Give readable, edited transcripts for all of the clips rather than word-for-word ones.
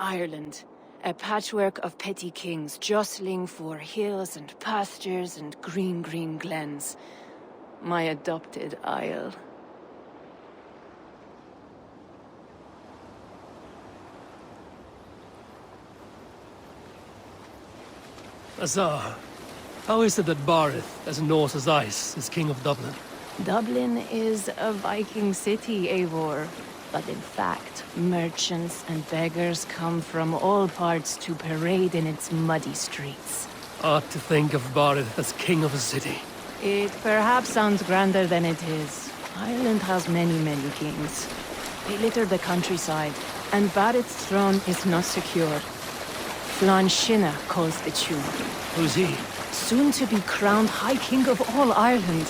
Ireland. A patchwork of petty kings jostling for hills and pastures and green glens. My adopted isle. Azar, how is it that Barith, as Norse as ice, is king of Dublin? Dublin is a Viking city, Eivor. But in fact, merchants and beggars come from all parts to parade in its muddy streets. Odd to think of Barith as king of a city. It perhaps sounds grander than it is. Ireland has many kings. They litter the countryside, and Barith's throne is not secure. Flann Sinna calls the tune. Who's he? Soon to be crowned High King of all Ireland.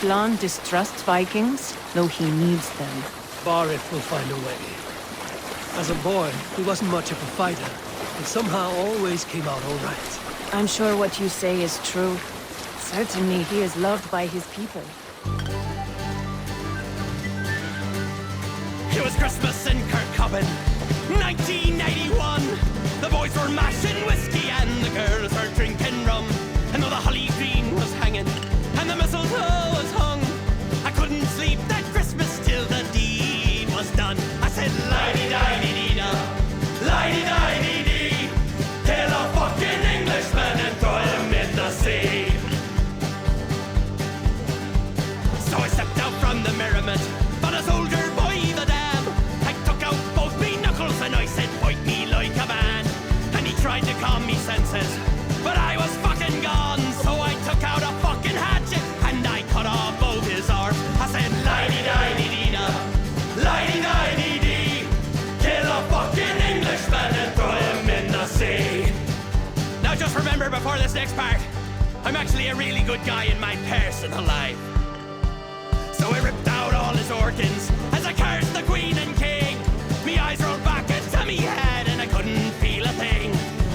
Flann distrusts Vikings, though he needs them. Barith will find a way. As a boy, he wasn't much of a fighter, but somehow always came out all right. I'm sure what you say is true. Certainly he is loved by his people. It was Christmas in Kirkcoven, 1981. The boys were mashing whiskey and the girls were drinking rum. And though the holly green was hanging and the mistletoe was hung, I couldn't sleep that Christmas till the deed was done. I said, lie-dee-die-dee-dee-da, lie-dee-die-dee-dee, kill a fucking Englishman and throw him in the sea. So I stepped out from the merriment, but a soldier boy the dam. I took out both me knuckles and I said, fight me like a man. And he tried to calm me senses, but I was fucking gone. So I took out a fucking hatchet and I cut off both his arms. I said, lie-dee-die-dee-dee-da, lie-dee-die-dee-dee, kill a fucking Englishman and throw him in the sea. Now just remember before this next part, I'm actually a really good guy in my personal life. So I ripped out all his organs as I cursed the Queen and King. Me eyes rolled back into me head and I couldn't feel a thing.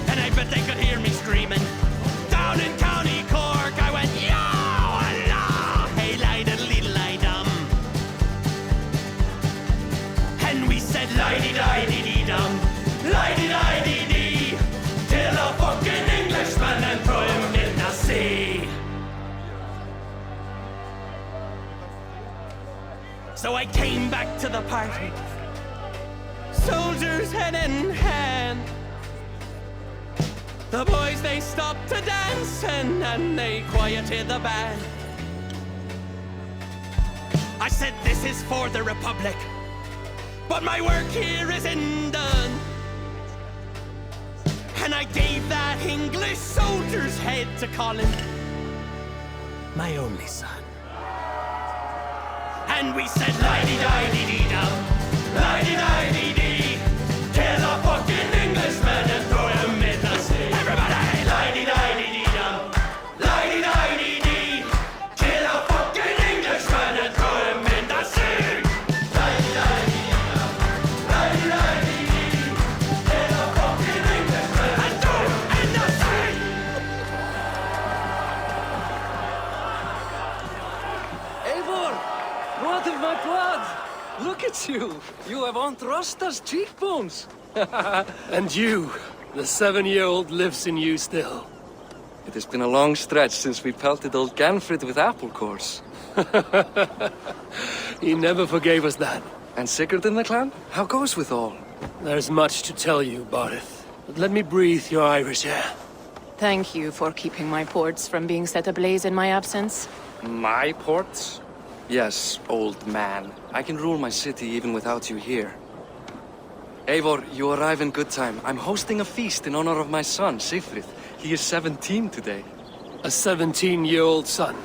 And I bet they could hear me screaming. Down in County Cork I went, yo, Allah, hey, lie-diddle-dee-dum. And we said, lie-dee-die-dee-dee-dum, lie-dee-die-dee-dee, kill a fucking Englishman and throw him in the sea. So I came back to the party, soldiers hand in hand. The boys, they stopped to dancing and they quieted the band. I said, this is for the Republic, but my work here isn't done. And I gave that English soldier's head to Colin, my only son. And we said, lie-dee-die-dee-dee-dum, lie-dee-die-dee-dee, kill a fucking Englishman and throw him in the sea. Everybody, lie-dee-die-dee-dee-dum, lie-dee-die-dee-dee, kill a fucking Englishman and throw him in the sea. Lie-dee-die-dee-dee-dum, lie-dee-die-dee-dee, kill a fucking Englishman and throw him in the sea. Eivor! What of my blood? Look at you! You have Aunt Rosta's cheekbones! And you, the 7-year-old lives in you still. It has been a long stretch since we pelted old Ganfrid with apple cores. He never forgave us that. And Sigurd in the clan? How goes with all? There's much to tell you, Barith. But let me breathe your Irish air. Thank you for keeping my ports from being set ablaze in my absence. My ports? Yes, old man. I can rule my city even without you here. Eivor, you arrive in good time. I'm hosting a feast in honor of my son, Sigfrid. He is 17 today. A 17-year-old son.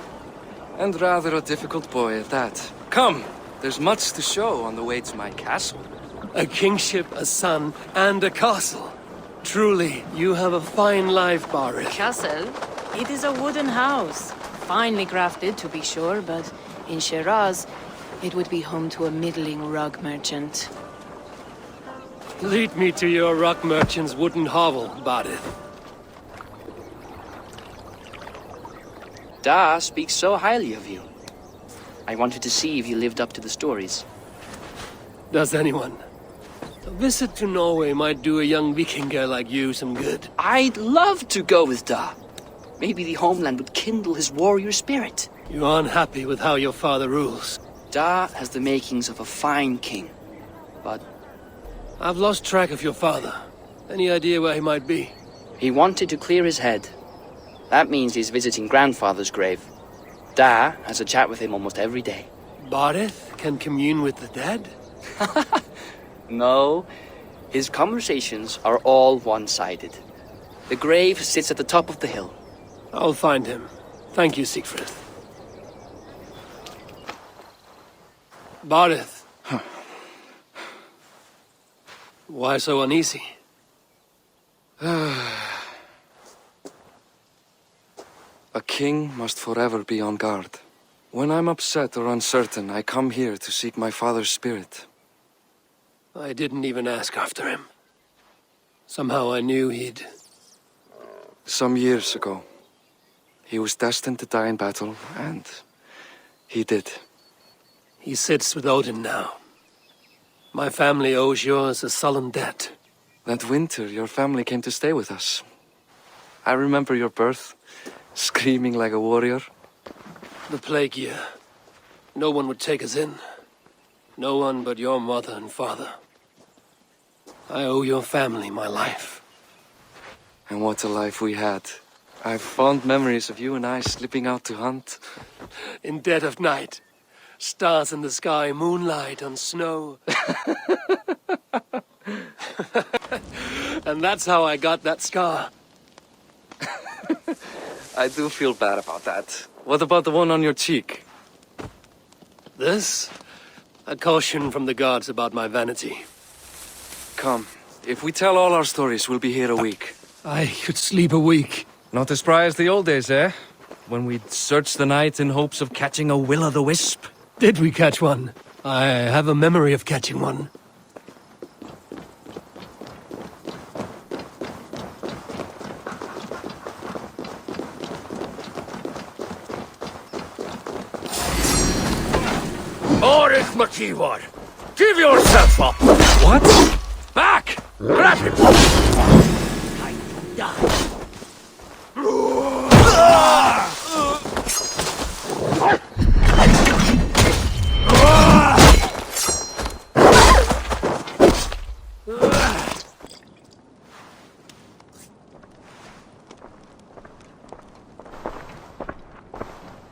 And rather a difficult boy at that. Come, there's much to show on the way to my castle. A kingship, a son, and a castle. Truly, you have a fine life, Barith. Castle? It is a wooden house. Finely crafted, to be sure, but in Shiraz, it would be home to a middling rug merchant. Lead me to your rock merchant's wooden hovel, Barith. Da speaks so highly of you. I wanted to see if you lived up to the stories. Does anyone? A visit to Norway might do a young Vikinger like you some good. I'd love to go with Da. Maybe the homeland would kindle his warrior spirit. You aren't happy with how your father rules. Da has the makings of a fine king, but I've lost track of your father. Any idea where he might be? he wanted to clear his head. That means he's visiting grandfather's grave. Da has a chat with him almost every day. Barith can commune with the dead? No, his conversations are all one-sided. The grave sits at the top of the hill. I'll find him. Thank you, Siegfried. Barith. Why so uneasy? A king must forever be on guard. When I'm upset or uncertain, I come here to seek my father's spirit. I didn't even ask after him. Somehow I knew he'd... Some years ago, he was destined to die in battle, and he did. He sits with Odin now. My family owes yours a sullen debt. That winter, your family came to stay with us. I remember your birth, screaming like a warrior. The plague year. No one would take us in. No one but your mother and father. I owe your family my life. And what a life we had. I have fond memories of you and I slipping out to hunt. In dead of night. Stars in the sky, moonlight on snow. And that's how I got that scar. I do feel bad about that. What about the one on your cheek? This? A caution from the gods about my vanity. Come, if we tell all our stories, we'll be here a week. I could sleep a week. Not as spry as the old days, eh? When we'd search the night in hopes of catching a will-o'-the-wisp. Did we catch one? I have a memory of catching one. Orith McKeewar, give yourself up! What? Back! Grab him!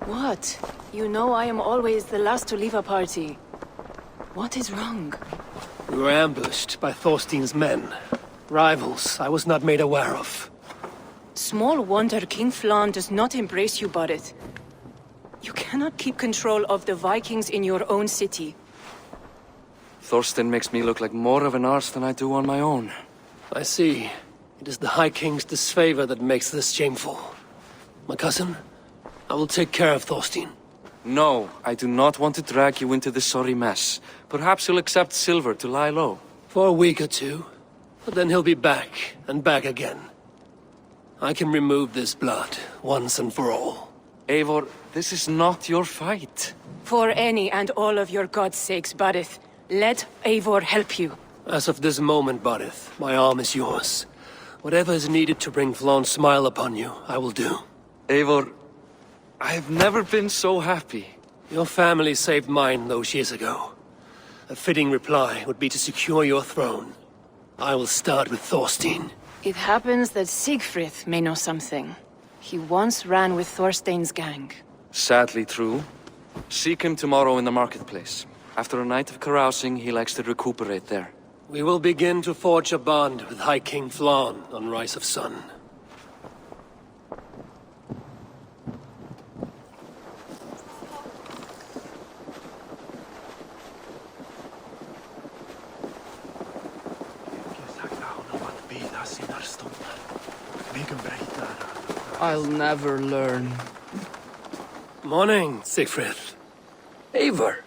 What? You know I am always the last to leave a party. What is wrong? We were ambushed by Thorstein's men. Rivals I was not made aware of. Small wonder King Flan does not embrace you, Barret. You cannot keep control of the Vikings in your own city. Thorstein makes me look like more of an arse than I do on my own. I see. It is the High King's disfavor that makes this shameful. My cousin, I will take care of Thorstein. No, I do not want to drag you into this sorry mess. Perhaps you'll accept silver to lie low. For a week or two. But then he'll be back, and back again. I can remove this blood, once and for all. Eivor, this is not your fight. For any and all of your gods' sakes, Barret, let Eivor help you. As of this moment, Barith, my arm is yours. Whatever is needed to bring Flaun's smile upon you, I will do. Eivor, I have never been so happy. Your family saved mine those years ago. A fitting reply would be to secure your throne. I will start with Thorstein. It happens that Siegfried may know something. He once ran with Thorstein's gang. Sadly true. Seek him tomorrow in the marketplace. After a night of carousing, he likes to recuperate there. We will begin to forge a bond with High King Flan on Rise of Sun. I'll never learn. Morning, Siegfried. Eivor,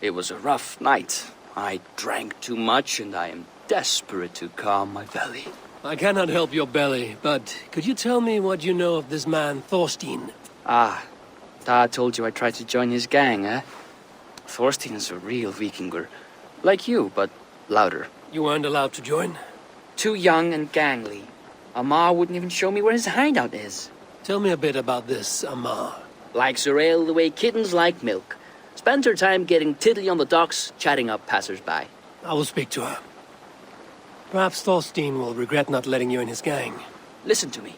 it was a rough night. I drank too much and I am desperate to calm my belly. I cannot help your belly, but could you tell me what you know of this man, Thorstein? Ah, Dad told you I tried to join his gang, eh? Thorstein is a real Vikinger. Like you, but louder. You weren't allowed to join? Too young and gangly. Amar wouldn't even show me where his hideout is. Tell me a bit about this Amar. Likes her ale the way kittens like milk. Spends her time getting tiddly on the docks, chatting up passers-by. I will speak to her. Perhaps Thorstein will regret not letting you in his gang. Listen to me.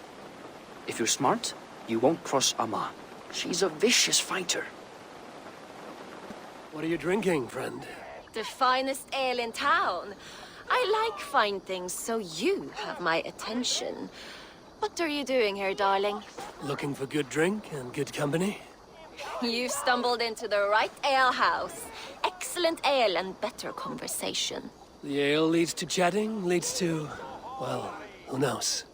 If you're smart, you won't cross Amar. She's a vicious fighter. What are you drinking, friend? The finest ale in town. I like fine things, so you have my attention. What are you doing here, darling? Looking for good drink and good company? You've stumbled into the right alehouse. Excellent ale and better conversation. The ale leads to chatting, leads to... well, who knows?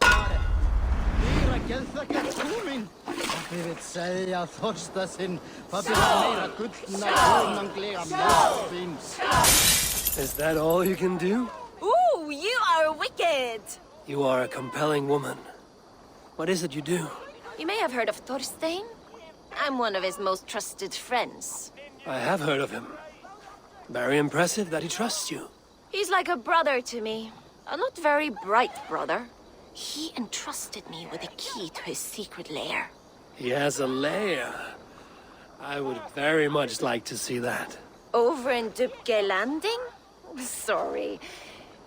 Is that all you can do? Ooh, you are wicked! You are a compelling woman. What is it you do? You may have heard of Thorstein. I'm one of his most trusted friends. I have heard of him. Very impressive that he trusts you. He's like a brother to me. A not very bright brother. He entrusted me with the key to his secret lair. He has a lair. I would very much like to see that. Over in Dubke Landing? Sorry.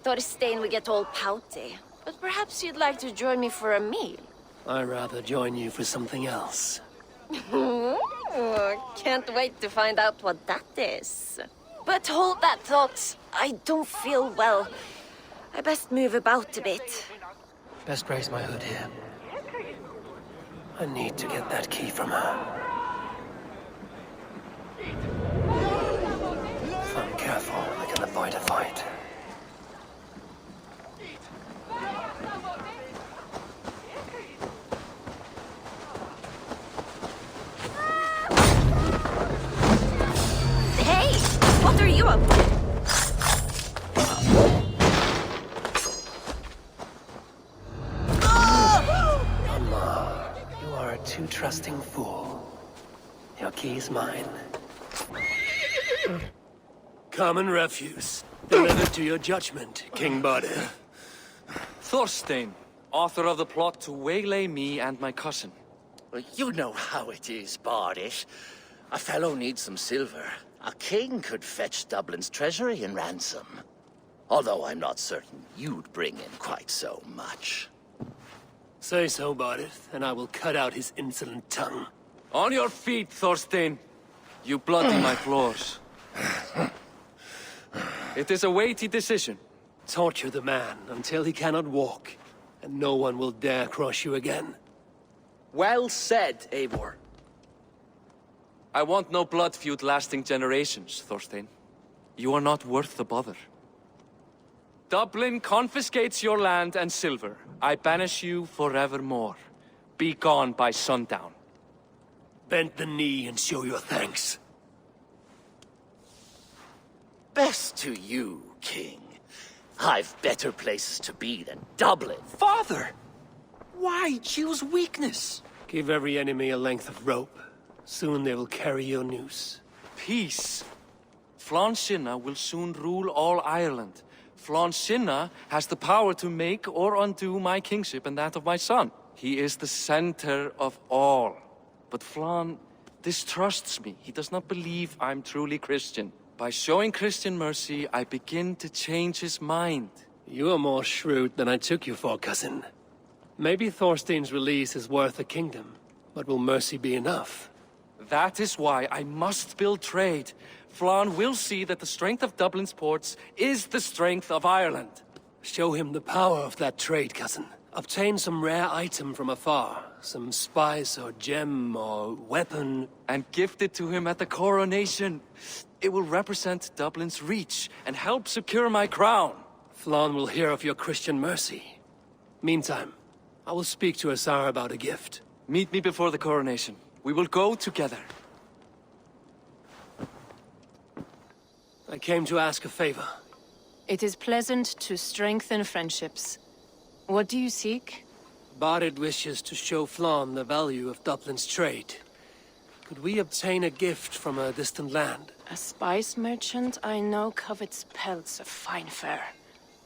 Thorstein would get all pouty. But perhaps you'd like to join me for a meal. I'd rather join you for something else. Can't wait to find out what that is. But hold that thought. I don't feel well. I best move about a bit. Best raise my hood here. I need to get that key from her. If I'm careful, I can avoid a fight. Hey! What are you up to? Amar, you are a too trusting fool. Your key's mine. Common refuse. Delivered to your judgment, King Bardir. Thorstein, author of the plot to waylay me and my cousin. Well, you know how it is, Bardish. A fellow needs some silver. A king could fetch Dublin's treasury in ransom. Although I'm not certain you'd bring in quite so much. Say so, Bardir, and I will cut out his insolent tongue. On your feet, Thorstein. You bloody my floors. It is a weighty decision. Torture the man until he cannot walk, and no one will dare cross you again. Well said, Eivor. I want no blood feud lasting generations, Thorstein. You are not worth the bother. Dublin confiscates your land and silver. I banish you forevermore. Be gone by sundown. Bend the knee and show your thanks. Best to you, King. I've better places to be than Dublin. Father! Why choose weakness? Give every enemy a length of rope. Soon they will carry your noose. Peace. Flann Sinna will soon rule all Ireland. Flann Sinna has the power to make or undo my kingship and that of my son. He is the center of all. But Flann distrusts me. He does not believe I'm truly Christian. By showing Christian mercy, I begin to change his mind. You are more shrewd than I took you for, cousin. Maybe Thorstein's release is worth a kingdom, but will mercy be enough? That is why I must build trade. Flann will see that the strength of Dublin's ports is the strength of Ireland. Show him the power of that trade, cousin. Obtain some rare item from afar. Some spice or gem or weapon. And gift it to him at the coronation. It will represent Dublin's reach and help secure my crown. Flann will hear of your Christian mercy. Meantime, I will speak to Asar about a gift. Meet me before the coronation. We will go together. I came to ask a favor. It is pleasant to strengthen friendships. What do you seek? Barrid wishes to show Flann the value of Dublin's trade. Could we obtain a gift from a distant land? A spice merchant I know covets pelts of fine fur.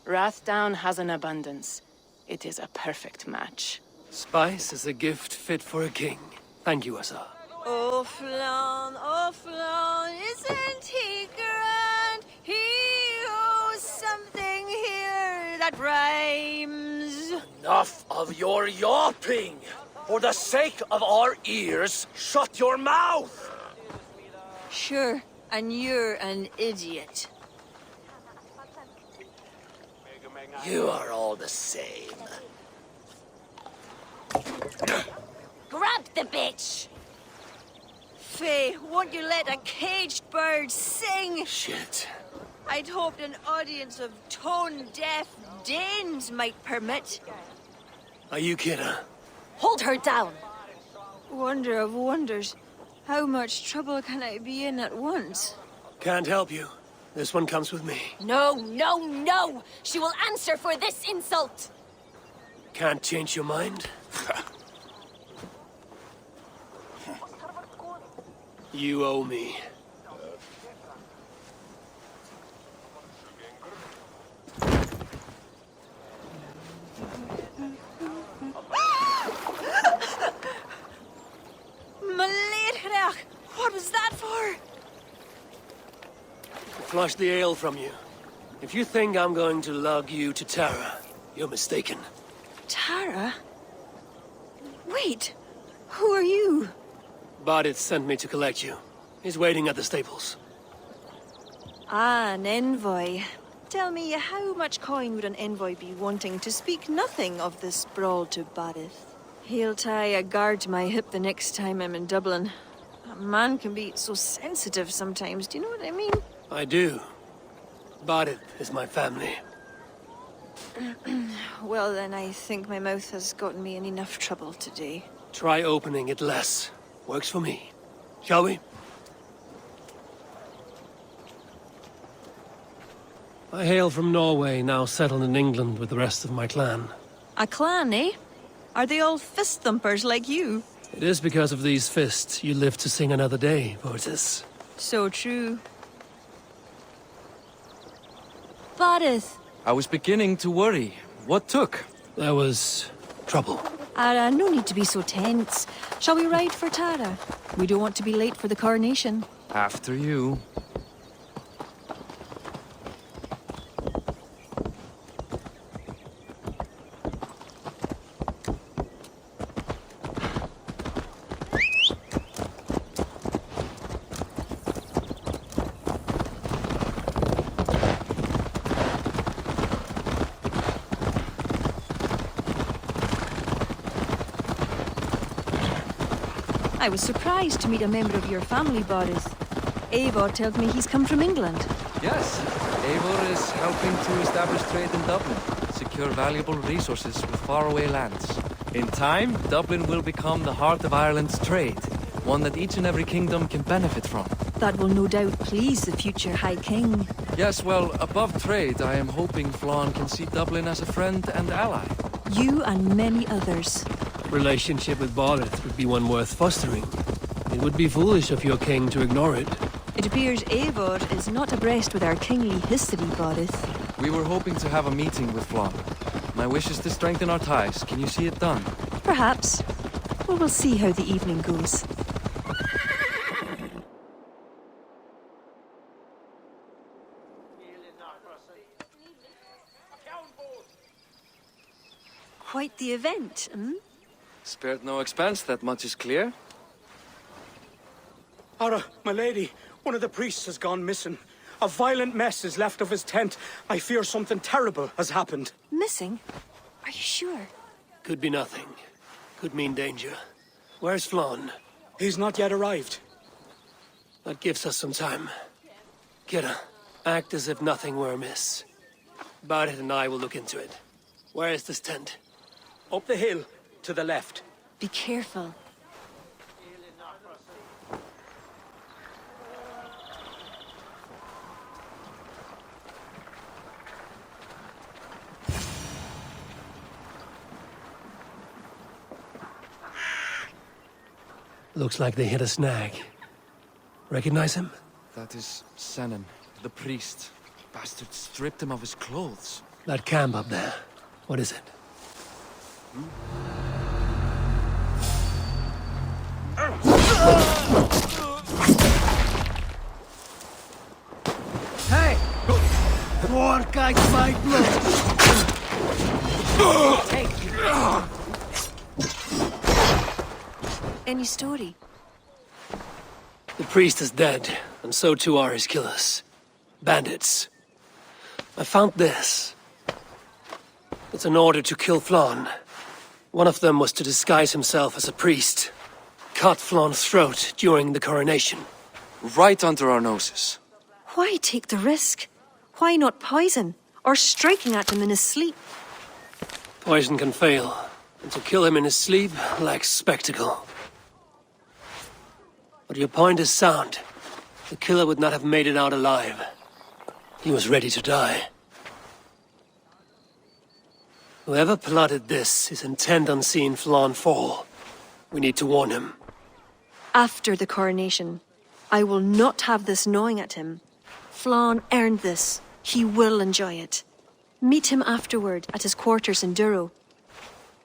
Rathdown has an abundance. It is a perfect match. Spice is a gift fit for a king. Thank you, Asa. Oh, Flan, isn't he grand? He owes something here that rhymes. Enough of your yawping! For the sake of our ears, shut your mouth! Sure, and you're an idiot. You are all the same. Grab the bitch! Faye, won't you let a caged bird sing? Shit. I'd hoped an audience of tone-deaf Danes might permit. Are you kidding? Hold her down! Wonder of wonders. How much trouble can I be in at once? Can't help you. This one comes with me. No! She will answer for this insult! Can't change your mind? You owe me. Maleergraag! What was that for? Flush the ale from you. If you think I'm going to lug you to Tara, you're mistaken. Tara? Wait, who are you? Bardit sent me to collect you. He's waiting at the stables. Ah, an envoy. Tell me, how much coin would an envoy be wanting to speak nothing of this brawl to Barith? He'll tie a guard to my hip the next time I'm in Dublin. A man can be so sensitive sometimes, do you know what I mean? I do. Bardit is my family. Well, then I think my mouth has gotten me in enough trouble today. Try opening it less. Works for me. Shall we? I hail from Norway, now settled in England with the rest of my clan. A clan, eh? Are they all fist thumpers like you? It is because of these fists you live to sing another day, poetess. So true. Barith! I was beginning to worry. What took? There was trouble. No need to be so tense. Shall we ride for Tara? We don't want to be late for the coronation. After you. I was surprised to meet a member of your family, Boris. Eivor tells me he's come from England. Yes, Eivor is helping to establish trade in Dublin, secure valuable resources with faraway lands. In time, Dublin will become the heart of Ireland's trade, one that each and every kingdom can benefit from. That will no doubt please the future High King. Yes, well, above trade, I am hoping Flann can see Dublin as a friend and ally. You and many others. Relationship with Bardit would be one worth fostering. It would be foolish of your king to ignore it. It appears Eivor is not abreast with our kingly history, Boris. We were hoping to have a meeting with Flann. My wish is to strengthen our ties. Can you see it done? Perhaps. Well, we'll see how the evening goes. Quite the event, hmm? Spared no expense, that much is clear. Ara, my lady, one of the priests has gone missing. A violent mess is left of his tent. I fear something terrible has happened. Missing? Are you sure? Could be nothing. Could mean danger. Where's Flann? He's not yet arrived. That gives us some time. Kira, act as if nothing were amiss. Bardit and I will look into it. Where is this tent? Up the hill, to the left. Be careful. Looks like they hit a snag. Recognize him? That is Sennen, the priest. Bastards stripped him of his clothes. That camp up there, what is it? Hey! More kites by blood. Take you. Any story? The priest is dead, and so too are his killers. Bandits. I found this. It's an order to kill Flann. One of them was to disguise himself as a priest. Cut Flann's throat during the coronation. Right under our noses. Why take the risk? Why not poison? Or striking at him in his sleep? Poison can fail, and to kill him in his sleep lacks spectacle. But your point is sound. The killer would not have made it out alive. He was ready to die. Whoever plotted this is intent on seeing Flann fall. We need to warn him. After the coronation, I will not have this gnawing at him. Flann earned this. He will enjoy it. Meet him afterward at his quarters in Duro.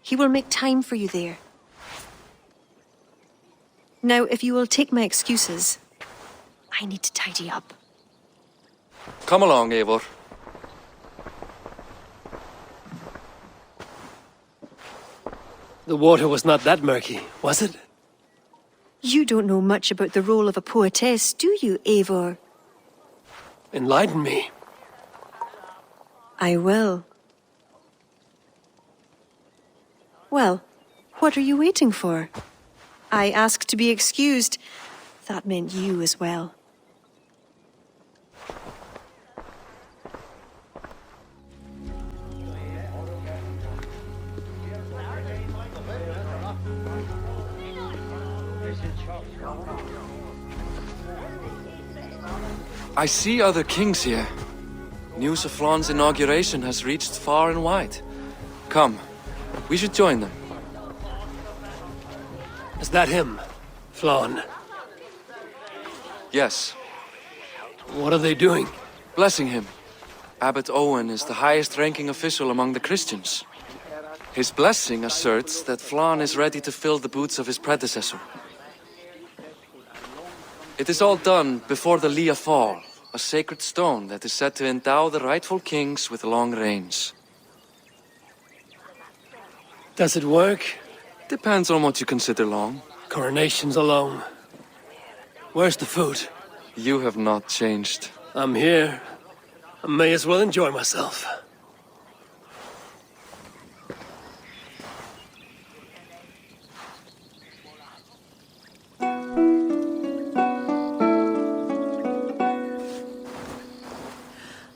He will make time for you there. Now, if you will take my excuses, I need to tidy up. Come along, Eivor. The water was not that murky, was it? You don't know much about the role of a poetess, do you, Eivor? Enlighten me. I will. Well, what are you waiting for? I asked to be excused. That meant you as well. I see other kings here. News of Flann's inauguration has reached far and wide. Come, we should join them. Is that him? Flann? Yes, What are they doing? blessing him. Abbot Owen is the highest-ranking official among the Christians. His blessing asserts that Flann is ready to fill the boots of his predecessor. It is all done before the Lia Fall, a sacred stone that is said to endow the rightful kings with long reigns. Does it work? Depends on what you consider long. Coronations alone. Where's the food? You have not changed. I'm here. I may as well enjoy myself.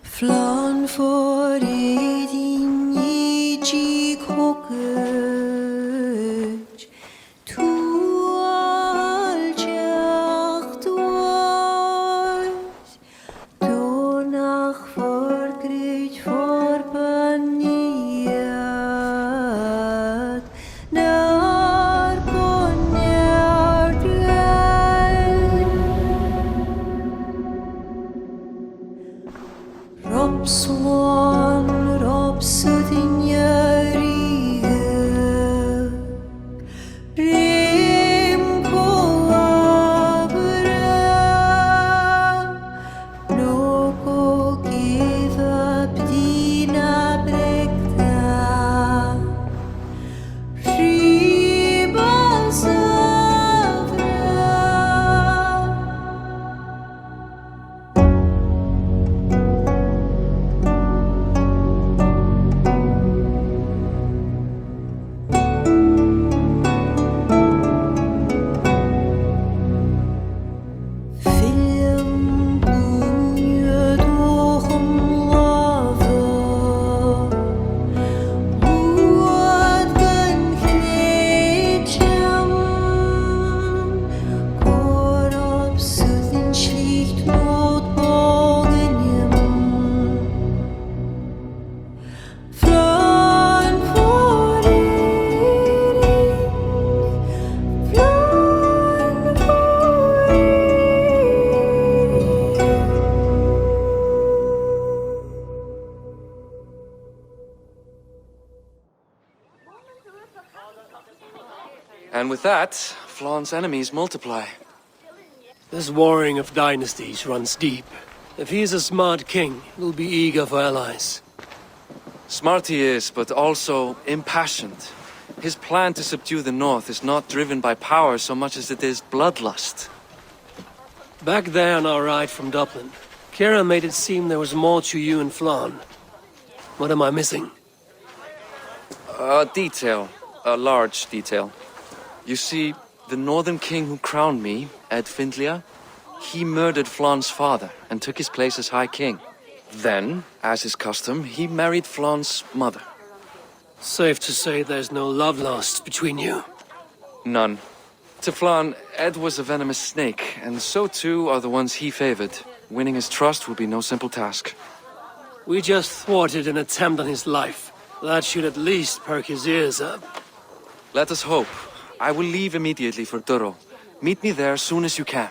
Flann for din i kokøj, tu aljacht was, du nach forgrit forbaniat, nar konjart with that, Flawn's enemies multiply. This warring of dynasties runs deep. If he is a smart king, he'll be eager for allies. Smart he is, but also impassioned. His plan to subdue the north is not driven by power so much as it is bloodlust. Back there on our ride from Dublin, Kira made it seem there was more to you and Flann. What am I missing? A detail. A large detail. You see, the northern king who crowned me, Ed Findlia, he murdered Flann's father and took his place as High King. Then, as is custom, he married Flann's mother. Safe to say there's no love lost between you. None. To Flann, Ed was a venomous snake, and so too are the ones he favored. Winning his trust will be no simple task. We just thwarted an attempt on his life. That should at least perk his ears up. Let us hope. I will leave immediately for Duro. Meet me there as soon as you can.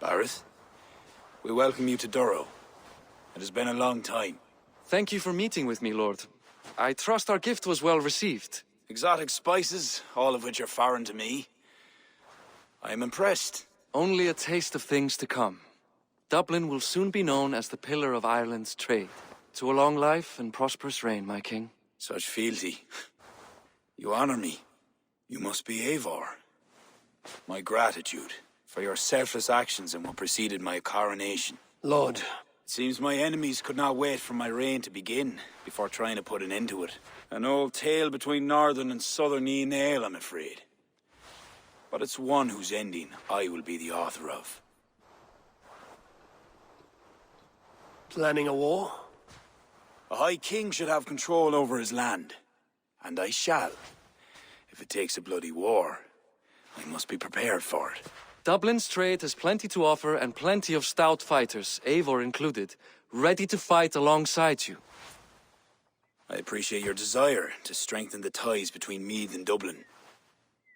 Barrett, we welcome you to Duro. It has been a long time. Thank you for meeting with me, Lord. I trust our gift was well received. Exotic spices, all of which are foreign to me. I am impressed. Only a taste of things to come. Dublin will soon be known as the pillar of Ireland's trade. To a long life and prosperous reign, my king. Such fealty. You honor me. You must be Eivor. My gratitude for your selfless actions and what preceded my coronation. Lord. It seems my enemies could not wait for my reign to begin before trying to put an end to it. An old tale between northern and southern Nael, I'm afraid. But it's one whose ending I will be the author of. Planning a war? A High King should have control over his land. And I shall. If it takes a bloody war, I must be prepared for it. Dublin's trade has plenty to offer and plenty of stout fighters, Eivor included, ready to fight alongside you. I appreciate your desire to strengthen the ties between Meath and Dublin.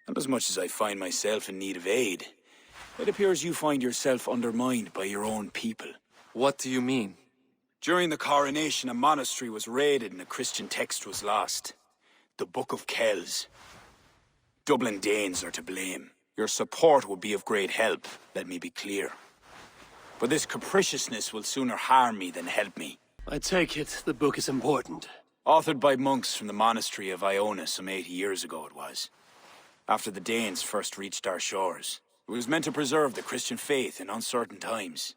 And as much as I find myself in need of aid, it appears you find yourself undermined by your own people. What do you mean? During the coronation, a monastery was raided and a Christian text was lost. The Book of Kells. Dublin Danes are to blame. Your support would be of great help, let me be clear. But this capriciousness will sooner harm me than help me. I take it the book is important. Authored by monks from the monastery of Iona some 80 years ago it was. After the Danes first reached our shores. It was meant to preserve the Christian faith in uncertain times.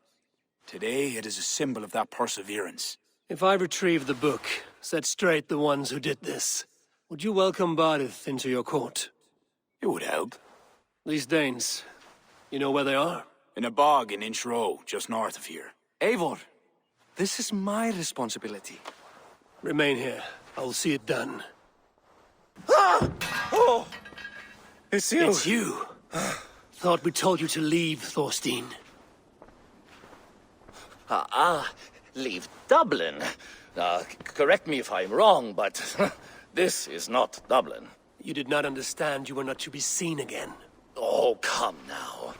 Today it is a symbol of that perseverance. If I retrieve the book, set straight the ones who did this, would you welcome Barith into your court? It would help. These Danes, you know where they are? In a bog in Inch Row, just north of here. Eivor, this is my responsibility. Remain here. I will see it done. Ah! Oh! It's you! It's you! Thought we told you to leave, Thorstein. Leave Dublin. Correct me if I'm wrong, but this is not Dublin. You did not understand you were not to be seen again. Oh, come now.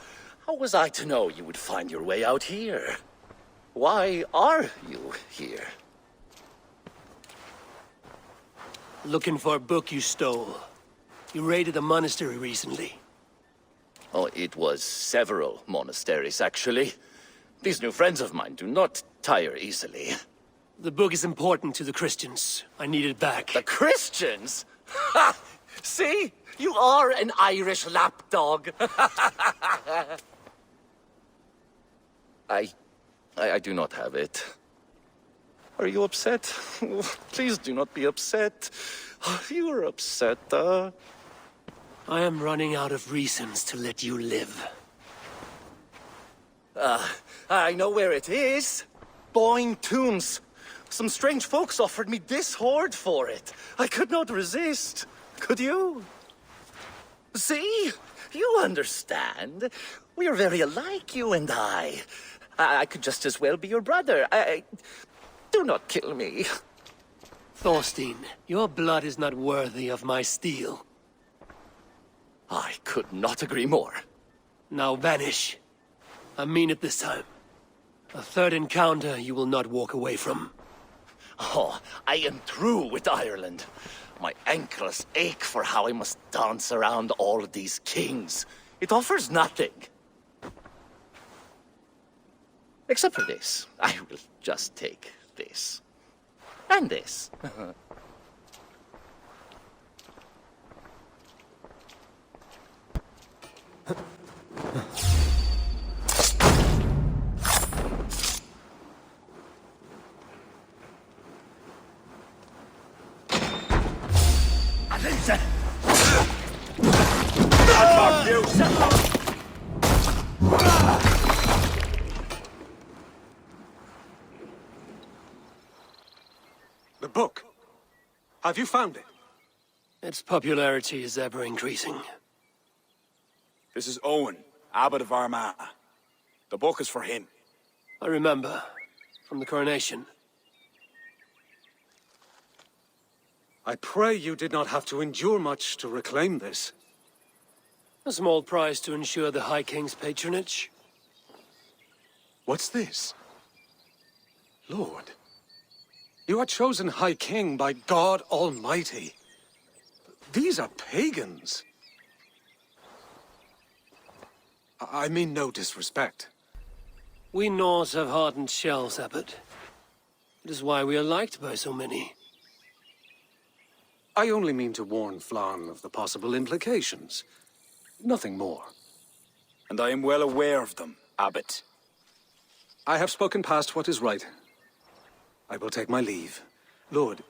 How was I to know you would find your way out here? Why are you here? Looking for a book you stole. You raided a monastery recently. Oh, it was several monasteries, actually. These new friends of mine do not tire easily. The book is important to the Christians. I need it back. The Christians? Ha! See? You are an Irish lapdog. I do not have it. Are you upset? Please do not be upset. You are upset, I am running out of reasons to let you live. I know where it is. Boyne Tombs. Some strange folks offered me this hoard for it. I could not resist. Could you? See? You understand. We are very alike, you and I. I could just as well be your brother. Do not kill me. Thorstein, your blood is not worthy of my steel. I could not agree more. Now vanish. I mean it this time. A third encounter you will not walk away from. Oh, I am through with Ireland. My ankles ache for how I must dance around all of these kings. It offers nothing. Except for this. I will just take this. And this. Varrinsön! Fuck you! The book. Have you found it? Its popularity is ever increasing. This is Owen, Abbot of Armagh. The book is for him. I remember, from the coronation. I pray you did not have to endure much to reclaim this. A small price to ensure the High King's patronage. What's this? Lord, you are chosen High King by God Almighty. These are pagans. I mean no disrespect. We Norse have hardened shells, Abbot. It is why we are liked by so many. I only mean to warn Flann of the possible implications. Nothing more. And I am well aware of them, Abbot. I have spoken past what is right. I will take my leave. Lord,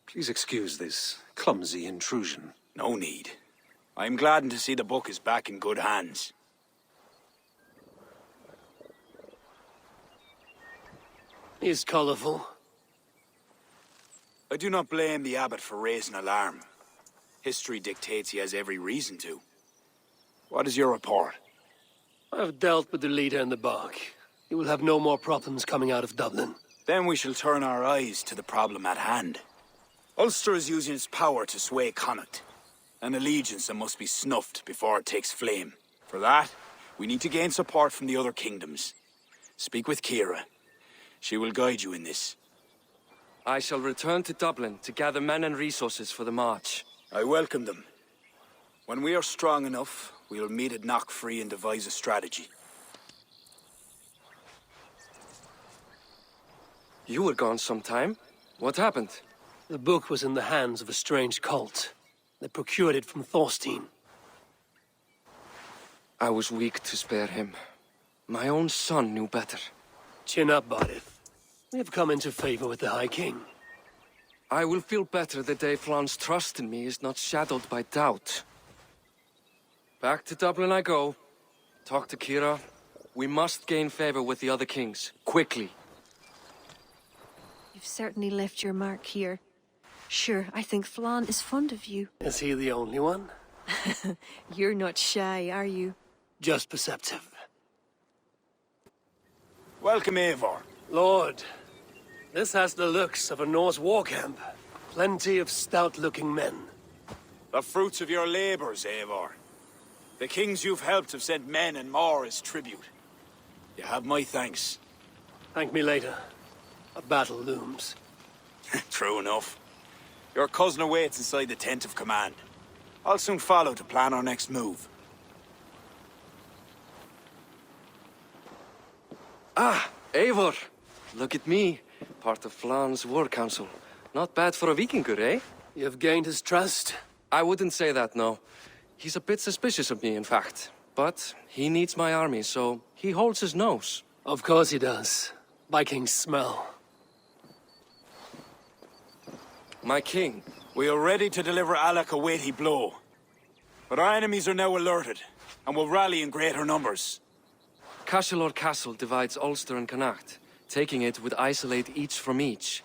please excuse this clumsy intrusion. No need. I am gladdened to see the book is back in good hands. He is colorful. I do not blame the Abbot for raising alarm. History dictates he has every reason to. What is your report? I have dealt with the leader in the bark. He will have no more problems coming out of Dublin. Then we shall turn our eyes to the problem at hand. Ulster is using its power to sway Connacht, an allegiance that must be snuffed before it takes flame. For that, we need to gain support from the other kingdoms. Speak with Kira. She will guide you in this. I shall return to Dublin to gather men and resources for the march. I welcome them. When we are strong enough, we will meet at Knockfree and devise a strategy. You were gone some time. What happened? The book was in the hands of a strange cult. They procured it from Thorstein. I was weak to spare him. My own son knew better. Chin up, Barith. We have come into favor with the High King. I will feel better the day Flann's trust in me is not shadowed by doubt. Back to Dublin I go. Talk to Kira. We must gain favor with the other kings, quickly. You've certainly left your mark here. Sure, I think Flann is fond of you. Is he the only one? You're not shy, are you? Just perceptive. Welcome, Eivor. Lord, this has the looks of a Norse war camp. Plenty of stout-looking men. The fruits of your labors, Eivor. The kings you've helped have sent men and more as tribute. You have my thanks. Thank me later. A battle looms. True enough. Your cousin awaits inside the tent of command. I'll soon follow to plan our next move. Ah, Eivor! Look at me. Part of Flann's war council. Not bad for a Vikingur, eh? You have gained his trust? I wouldn't say that, no. He's a bit suspicious of me, in fact. But he needs my army, so he holds his nose. Of course he does. Vikings smell. My king. We are ready to deliver Alec a weighty blow. But our enemies are now alerted, and will rally in greater numbers. Cashel Castle divides Ulster and Connacht. Taking it would isolate each from each.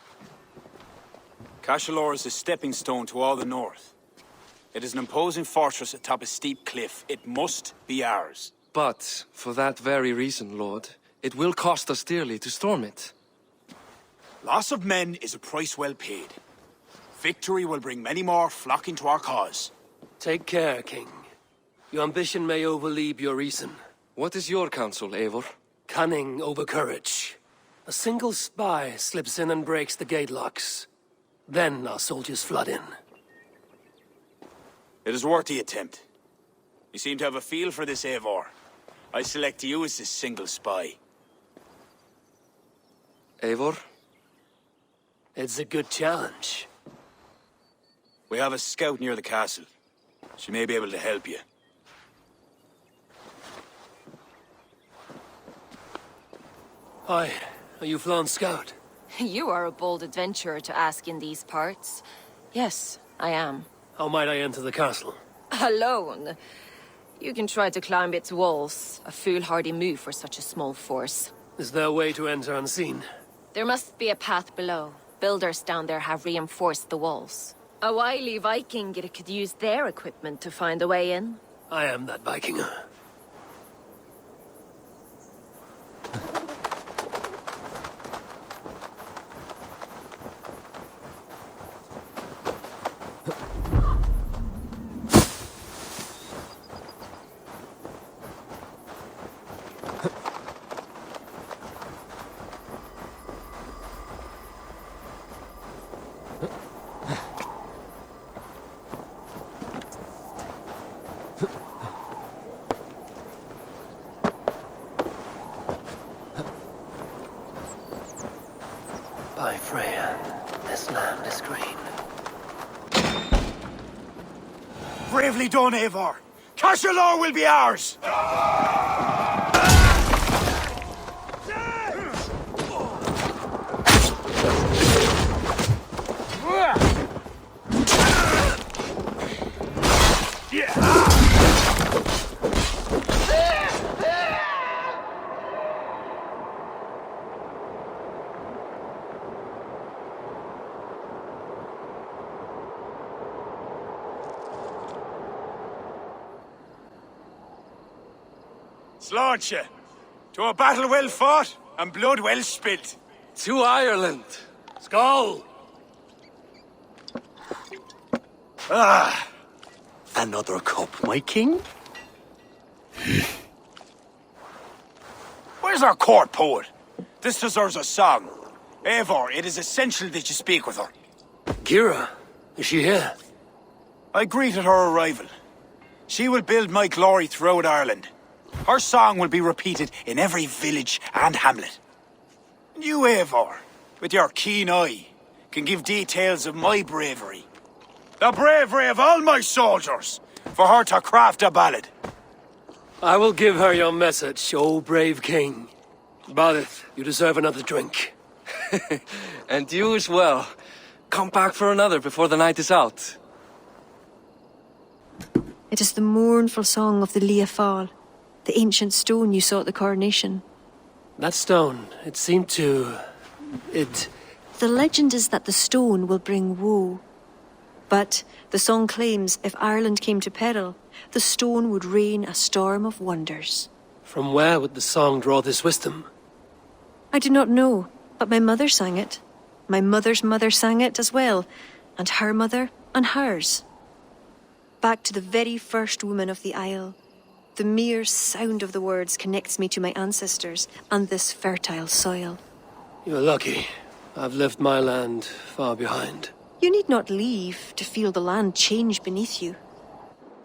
Cashel is a stepping stone to all the north. It is an imposing fortress atop a steep cliff. It must be ours. But, for that very reason, Lord, it will cost us dearly to storm it. Loss of men is a price well paid. Victory will bring many more flocking to our cause. Take care, King. Your ambition may overleap your reason. What is your counsel, Eivor? cunning over courage. A single spy slips in and breaks the gate locks. Then our soldiers flood in. It is worth the attempt. You seem to have a feel for this, Eivor. I select you as this single spy. Eivor? It's a good challenge. We have a scout near the castle. She may be able to help you. Hi, are you Flan's scout? You are a bold adventurer to ask in these parts. Yes, I am. How might I enter the castle? Alone? You can try to climb its walls. A foolhardy move for such a small force. Is there a way to enter unseen? There must be a path below. Builders down there have reinforced the walls. A wily Viking could use their equipment to find a way in. I am that Vikinger. By Freya, this land is green. Bravely done, Eivor! Castle will be ours! Slaunch ye, to a battle well fought and blood well spilt. To Ireland! Skull! Ah, Another cup, my king? where's our court poet? This deserves a song. Eivor, it is essential that you speak with her. Kira, is she here? I greeted her arrival. She will build my glory throughout Ireland. Her song will be repeated in every village and hamlet. You, Eivor, with your keen eye, can give details of my bravery. The bravery of all my soldiers, for her to craft a ballad. I will give her your message, O brave king. Badith, you deserve another drink. And you as well. Come back for another before the night is out. It is the mournful song of the Liafal, the ancient stone you saw at the coronation. That stone, it seemed to... The legend is that the stone will bring woe. But the song claims if Ireland came to peril, the stone would rain a storm of wonders. From where would the song draw this wisdom? I do not know, but my mother sang it. My mother's mother sang it as well, and her mother and hers. Back to the very first woman of the Isle. The mere sound of the words connects me to my ancestors and this fertile soil. You're lucky. I've left my land far behind. You need not leave to feel the land change beneath you.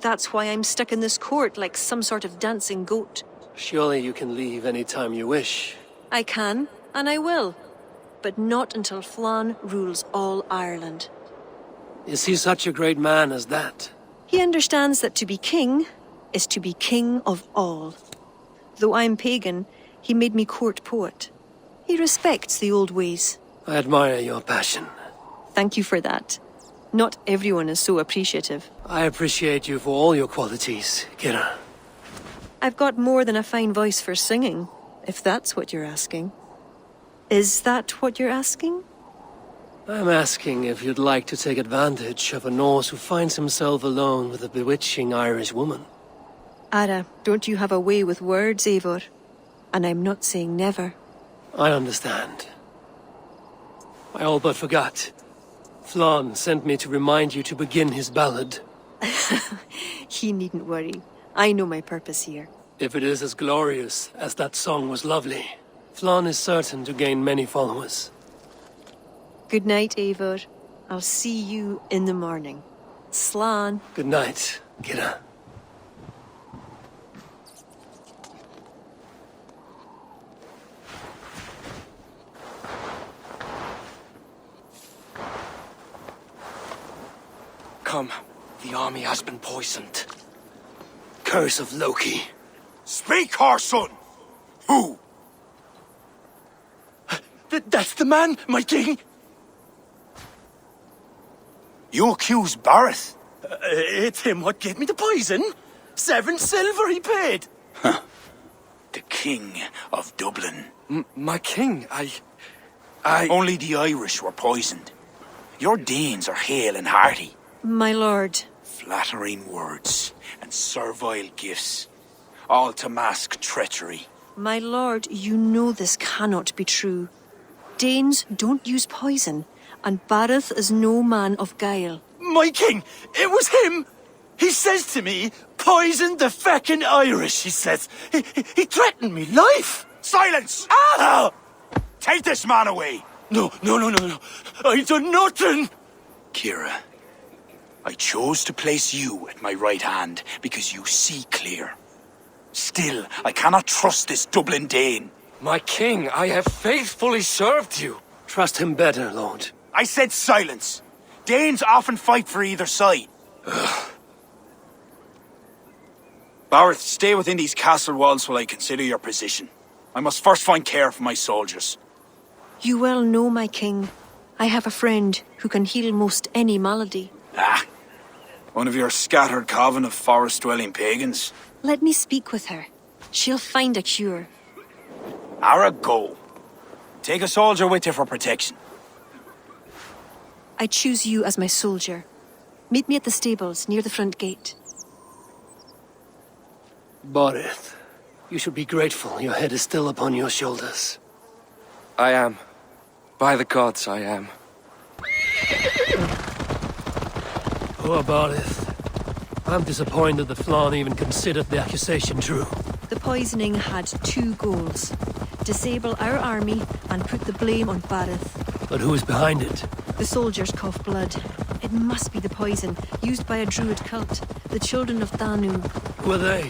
That's why I'm stuck in this court like some sort of dancing goat. Surely you can leave any time you wish. I can, and I will. But not until Flann rules all Ireland. Is he such a great man as that? He understands that to be king is to be king of all. Though I'm pagan, he made me court poet. He respects the old ways. I admire your passion. Thank you for that. Not everyone is so appreciative. I appreciate you for all your qualities, Kira. I've got more than a fine voice for singing, if that's what you're asking. Is that what you're asking? I'm asking if you'd like to take advantage of a Norse who finds himself alone with a bewitching Irish woman. Ara, don't you have a way with words, Eivor? And I'm not saying never. I understand. I all but forgot. Flann sent me to remind you to begin his ballad. He needn't worry. I know my purpose here. If it is as glorious as that song was lovely, Flann is certain to gain many followers. Good night, Eivor. I'll see you in the morning. Slan. Good night, Kira. Come, the army has been poisoned. Curse of Loki. Speak, Varrinsön! Who? That's the man, my king! You accuse Barrett? It's him what gave me the poison. 7 silver he paid. The King of Dublin. My king, I... Only the Irish were poisoned. Your Danes are hale and hearty. My lord. Flattering words and servile gifts, all to mask treachery. My lord, you know this cannot be true. Danes don't use poison, and Barrett is no man of guile. My king, it was him! He says to me, poison the feckin' Irish, he says. He threatened me life! Silence! Ah! Take this man away! No. I done nothing! Kira, I chose to place you at my right hand because you see clear. Still, I cannot trust this Dublin Dane. My king, I have faithfully served you. Trust him better, Lord. I said silence. Danes often fight for either side. Barrett, stay within these castle walls while I consider your position. I must first find care for my soldiers. You well know, my king, I have a friend who can heal most any malady. One of your scattered coven of forest-dwelling pagans. Let me speak with her. She'll find a cure. Ara, go. Take a soldier with you for protection. I choose you as my soldier. Meet me at the stables near the front gate. Barrett, you should be grateful your head is still upon your shoulders. I am. By the gods, I am. Poor Barrett. I'm disappointed that Flann even considered the accusation true. The poisoning had 2 goals. Disable our army and put the blame on Barrett. But who is behind it? The soldiers cough blood. It must be the poison, used by a druid cult, the children of Danu. Who are they?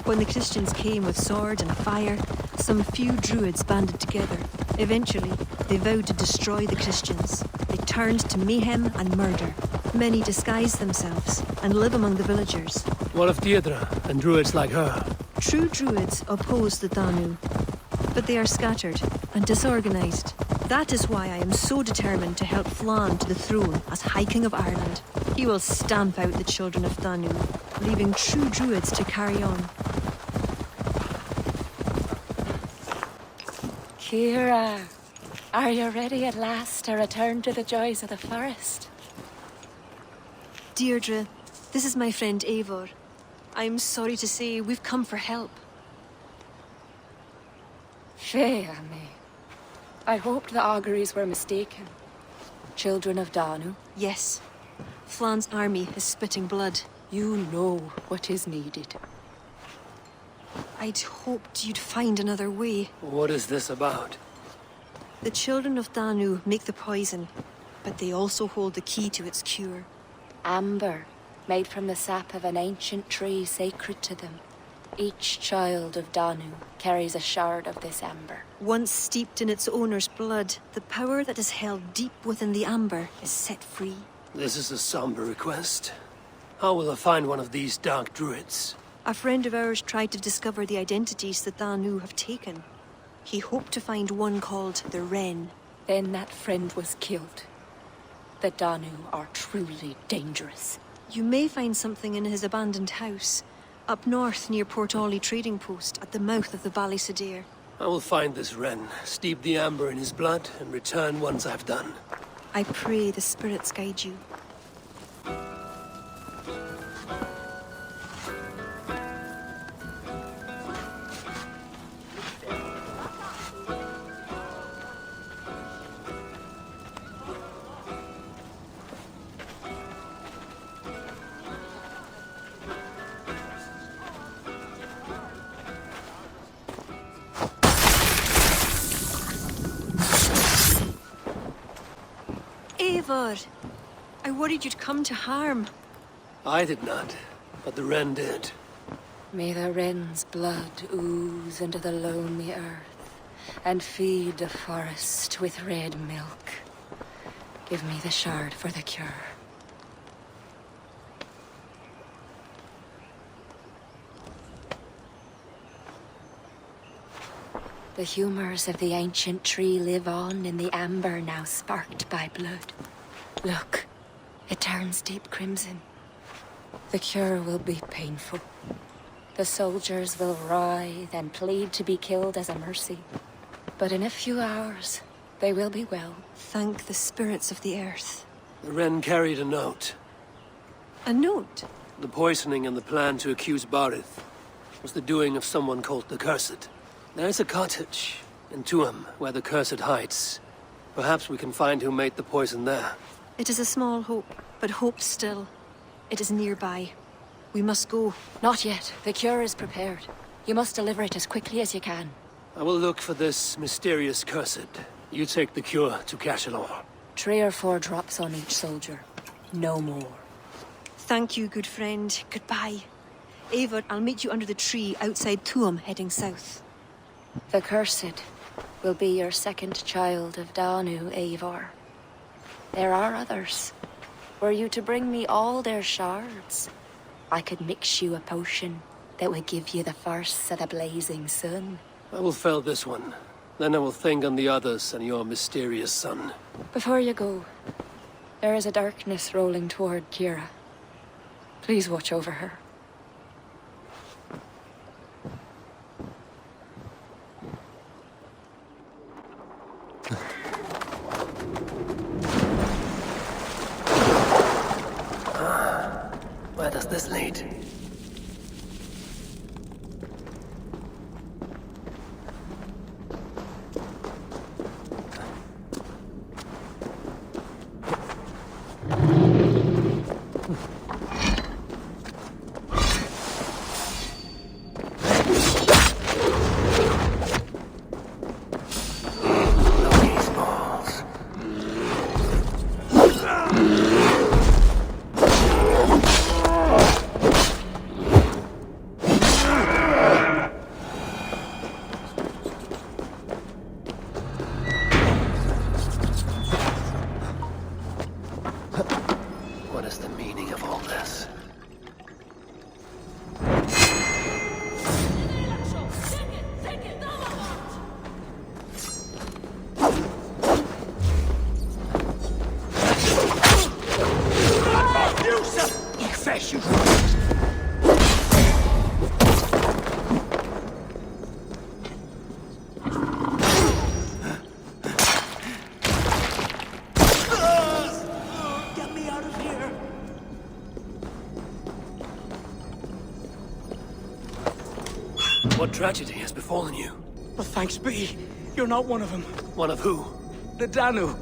When the Christians came with sword and fire, some few druids banded together. Eventually, they vowed to destroy the Christians. They turned to mayhem and murder. Many disguise themselves and live among the villagers. What of Deirdre and druids like her? True druids oppose the Danu, but they are scattered and disorganized. That is why I am so determined to help Flann to the throne as High King of Ireland. He will stamp out the children of Danu, leaving true druids to carry on. Kira, are you ready at last to return to the joys of the forest? Deirdre, this is my friend Eivor. I'm sorry to say we've come for help. Fear me. I hoped the auguries were mistaken. Children of Danu? Yes. Flann's army is spitting blood. You know what is needed. I'd hoped you'd find another way. What is this about? The children of Danu make the poison, but they also hold the key to its cure. Amber, made from the sap of an ancient tree sacred to them. Each child of Danu carries a shard of this amber. Once steeped in its owner's blood, the power that is held deep within the amber is set free. This is a somber request. How will I find one of these dark druids? A friend of ours tried to discover the identities the Danu have taken. He hoped to find one called the Wren. Then that friend was killed. The Danu are truly dangerous. You may find something in his abandoned house, up north near Port Ollie trading post at the mouth of the Ballysadare. I will find this Wren, steep the amber in his blood, and return once I've done. I pray the spirits guide you. Eivor! I worried you'd come to harm. I did not, but the wren did. May the wren's blood ooze into the loamy earth and feed the forest with red milk. Give me the shard for the cure. The humors of the ancient tree live on in the amber now sparked by blood. Look, it turns deep crimson. The cure will be painful. The soldiers will writhe and plead to be killed as a mercy. But in a few hours, they will be well. Thank the spirits of the earth. The wren carried a note. A note? The poisoning and the plan to accuse Barith was the doing of someone called the Cursed. There's a cottage in Tuam where the Cursed hides. Perhaps we can find who made the poison there. It is a small hope, but hope still. It is nearby. We must go. Not yet. The cure is prepared. You must deliver it as quickly as you can. I will look for this mysterious Cursed. You take the cure to Cashelor. 3 or 4 drops on each soldier. No more. Thank you, good friend. Goodbye. Eivor, I'll meet you under the tree outside Tuam, heading south. The Cursed will be your second child of Danu, Eivor. There are others. Were you to bring me all their shards, I could mix you a potion that would give you the force of the blazing sun. I will fell this one. Then I will think on the others and your mysterious son. Before you go, there is a darkness rolling toward Kira. Please watch over her. Where does this lead? What is the meaning of all this? What tragedy has befallen you? But thanks be, you're not one of them. One of who? The Danu.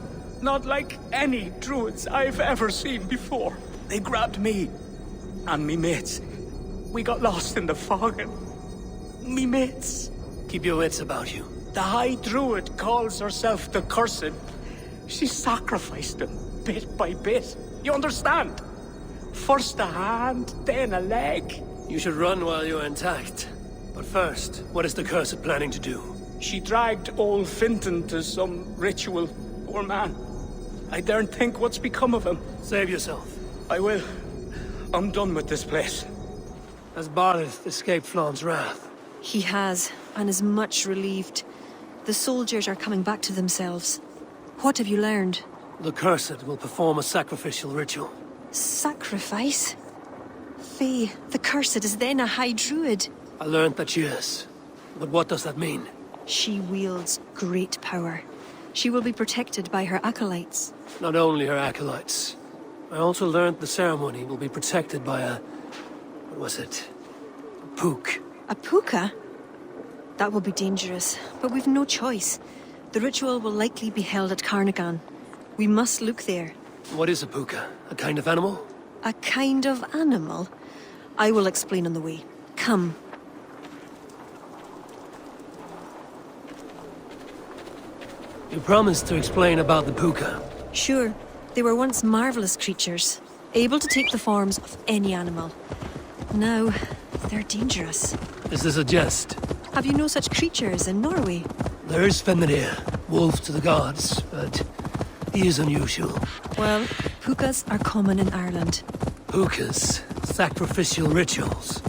Not like any druids I've ever seen before. They grabbed me and me mates. We got lost in the fog and me mates. Keep your wits about you. The High Druid calls herself the Cursed. She sacrificed them bit by bit. You understand? First a hand, then a leg. You should run while you're intact. But first, what is the Cursed planning to do? She dragged old Finton to some ritual. Poor man. I daren't think what's become of him. Save yourself. I will. I'm done with this place. Has Barith escaped Flawn's wrath? He has, and is much relieved. The soldiers are coming back to themselves. What have you learned? The Cursed will perform a sacrificial ritual. Sacrifice? Faye, the Cursed is then a High Druid. I learned that she is. But what does that mean? She wields great power. She will be protected by her acolytes. Not only her acolytes. I also learned the ceremony will be protected by a... what was it? A pook. A puka? That will be dangerous, but we've no choice. The ritual will likely be held at Carnagan. We must look there. What is a puka? A kind of animal? A kind of animal? I will explain on the way. Come. You promised to explain about the puka. Sure. They were once marvelous creatures, able to take the forms of any animal. Now, they're dangerous. Is this a jest? Have you no such creatures in Norway? There is Fenrir, wolf to the gods, but he is unusual. Well, pukas are common in Ireland. Hookahs, sacrificial rituals.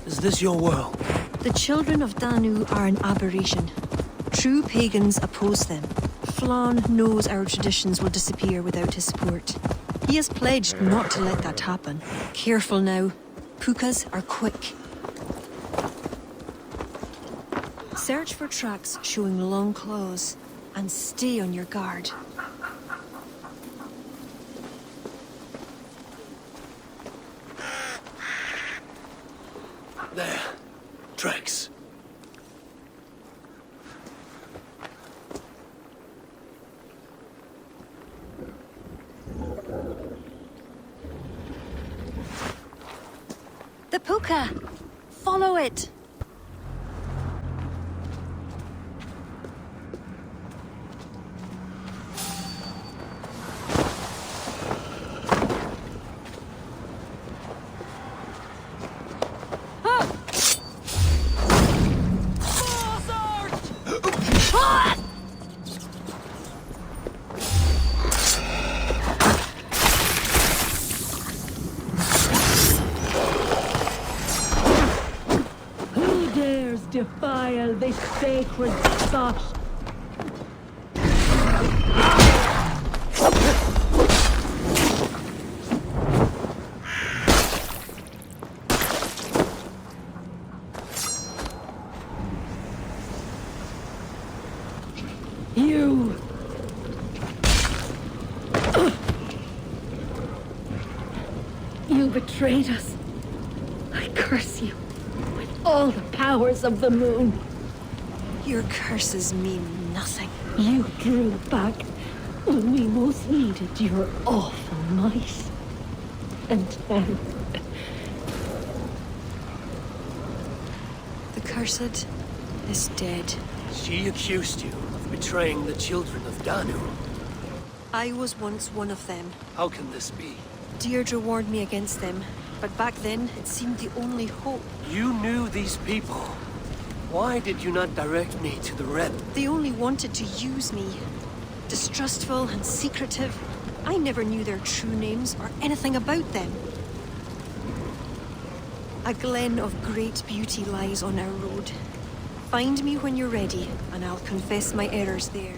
Is this your world? The children of Danu are an aberration. True pagans oppose them. Flann knows our traditions will disappear without his support. He has pledged not to let that happen. Careful now. Pukas are quick. Search for tracks showing long claws, and stay on your guard. There. Tracks. The puka! Follow it! Who dares defile this sacred spot? You! You betrayed us. I curse you with all the powers of the moon. Your curses mean nothing. You drew back when we most needed your awful might. And then The cursed is dead. She accused you of betraying the children of Danu. I was once one of them. How can this be? Deirdre warned me against them, but back then it seemed the only hope. You knew these people. Why did you not direct me to the Red? They only wanted to use me. Distrustful and secretive. I never knew their true names or anything about them. A glen of great beauty lies on our road. Find me when you're ready, and I'll confess my errors there.